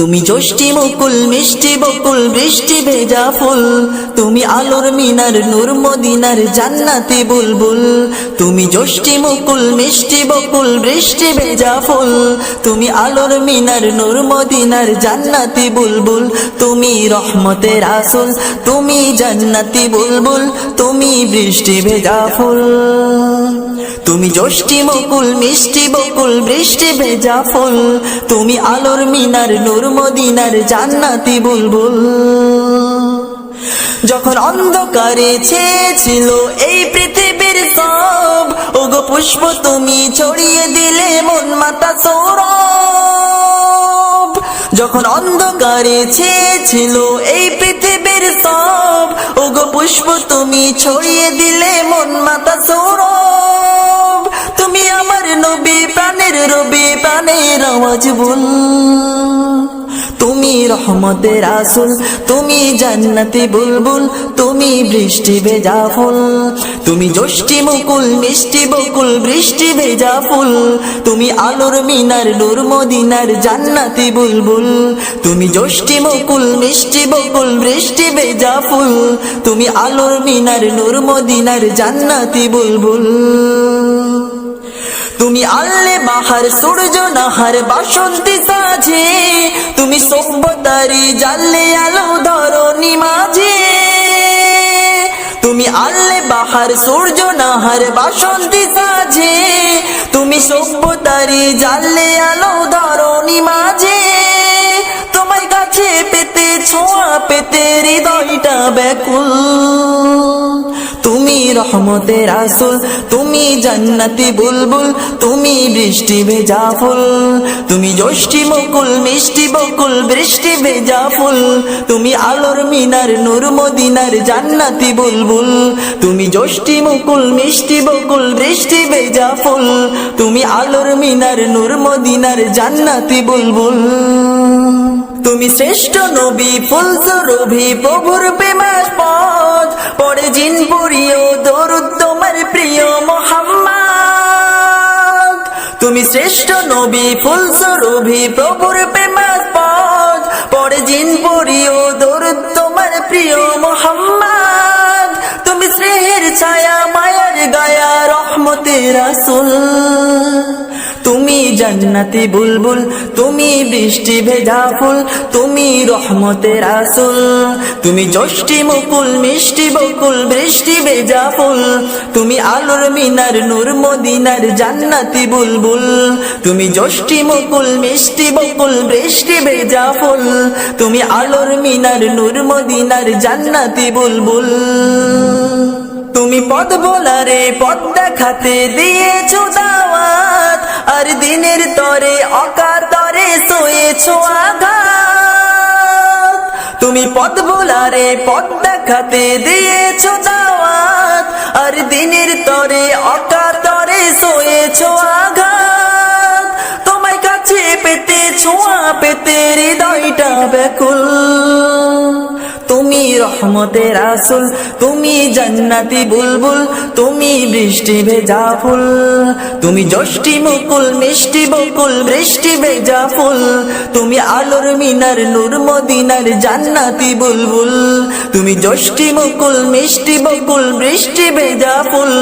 তুমি জ্যোষ্ঠী মুকুল মিষ্টি বকুল বৃষ্টি ভেজা ফুল, তুমি আলোর মিনার নূর মদিনার জান্নাতি বুলবুল। তুমি জ্যোষ্ঠী মুকুল মিষ্টি বকুল বৃষ্টি ভেজা ফুল, তুমি আলোর মিনার নূর মদিনার জান্নাতি বুলবুল। তুমি রহমতের রাসূল, তুমি জান্নাতি বুলবুল, তুমি বৃষ্টি ভেজা ফুল। তুমি জ্যোষ্ঠী মুকুল মিষ্টি বকুল বৃষ্টি ভেজা ফুল, তুমি আলোর মিনার নূর মদিনার জান্নাতি বুলবুল। যখন অন্ধকারে ছেয়েছিল এই পৃথিবীর সব, ওগো পুষ্প তুমি ছড়িয়ে দিলে মন মাতা সৌরভ। যখন অন্ধকারে ছেয়েছিল এই পৃথিবীর সব, ওগো পুষ্প তুমি ছড়িয়ে দিলে মন মাতা সৌরভ। তুমি আমার নবী প্রাণের রবি প্রাণের আওয়াজ বল। তুমি রহমতের রাসূল, তুমি জান্নাতি বুলবুল, তুমি বৃষ্টি ভেজা ফুল। তুমি জ্যোষ্ঠী মুকুল মিষ্টি বকুল বৃষ্টি ভেজা ফুল, তুমি আলোর মিনার নূর মদিনার জান্নাতি বুলবুল। তুমি জ্যোষ্ঠী মুকুল মিষ্টি বকুল বৃষ্টি ভেজা ফুল, তুমি আলোর মিনার নূর মদিনার জান্নাতি বুলবুল। তুমি আল্লে বাহার সূর্য নাহার বাসন্তী সাজে, তুমি সভ্যতারি জানলে আলো ধরণী মাঝে। তুমি আল্লে বাহার সূর্য নাহার বাসন্তী সাজে, তুমি সভ্যতারি জানলে আলো ধরণী মাঝে। তোমার কাছে পেতে ছোঁয়া পেতে হৃদয়টা ব্যাকুল। তুমি রহমতের রাসূল, তুমি জান্নাতি বুলবুল, তুমি বৃষ্টি ভেজা ফুল। তুমি জ্যোষ্ঠী মুকুল মিষ্টি বকুল বৃষ্টি ভেজা ফুল, তুমি আলোর মিনার নূর মদিনার জান্নাতি বুলবুল। তুমি জ্যোষ্ঠী মুকুল মিষ্টি বকুল বৃষ্টি ভেজা ফুল, তুমি আলোর মিনার নূর মদিনার জান্নাতি বুলবুল। তুমি শ্রেষ্ঠ নবী ফুল সুরভি প্রভুর প্রেমাস্পদ, পড়ে জিন পড়িও দরুদ তোমার প্রিয় মুহাম্মদ। তুমি শ্রেষ্ঠ নবী ফুল সুরভি প্রভুর প্রেমাস্পদ, পড়ে জিন পড়িও দরুদ তোমার প্রিয় মুহাম্মদ। তুমি স্নেহের ছায়া মায়ার গায়া রহমতের রাসূল, তুমি জান্নাতি বুলবুল, তুমি বৃষ্টি ভেজা ফুল, তুমি রহমতের রাসূল। তুমি জ্যোষ্ঠী মুকুল মিষ্টি বকুল বৃষ্টি ভেজা ফুল, তুমি আলোর মিনার নূর মদিনার জান্নাতি বুলবুল। তুমি জ্যোষ্ঠী মুকুল মিষ্টি বকুল বৃষ্টি ভেজা ফুল, তুমি আলোর মিনার নূর মদিনার জান্নাতি বুলবুল। তুমি পথ ভোলারে পথ দেখাতে দিয়েছো দাওয়াত, আর দিনের তরে অকাতরে সয়েছো আঘাত। তুমি পথ ভোলারে পথ দেখাতে দিয়েছো দাওয়াত, আর দিনের তরে অকাতরে সয়েছো আঘাত। তোমায় কাছে পেতে ছোঁয়া পেতে হৃদয়টা ব্যাকুল। তুমি রহমতের রাসূল, তুমি জান্নাতি বুলবুল, তুমি বৃষ্টি ভেজা ফুল। তুমি জ্যোষ্ঠী মুকুল মিষ্টি বকুল বৃষ্টি ভেজা ফুল, তুমি আলোর মিনার নূর মদিনার জান্নাতি বুলবুল। তুমি জ্যোষ্ঠী মুকুল মিষ্টি বকুল বৃষ্টি ভেজা ফুল,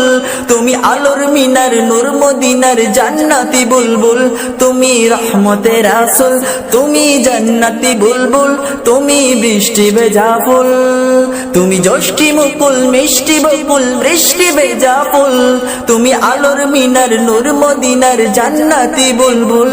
তুমি আলোর মিনার নূর মদিনার জান্নাতি বুলবুল। তুমি রহমতের রাসূল, তুমি জান্নাতি বুলবুল, তুমি বৃষ্টি ভেজা ফুল। তুমি জ্যোষ্ঠী মুকুল মিষ্টি বকুল বৃষ্টি ভেজা ফুল, তুমি আলোর মিনার নূর মদিনার জান্নাতি বুলবুল।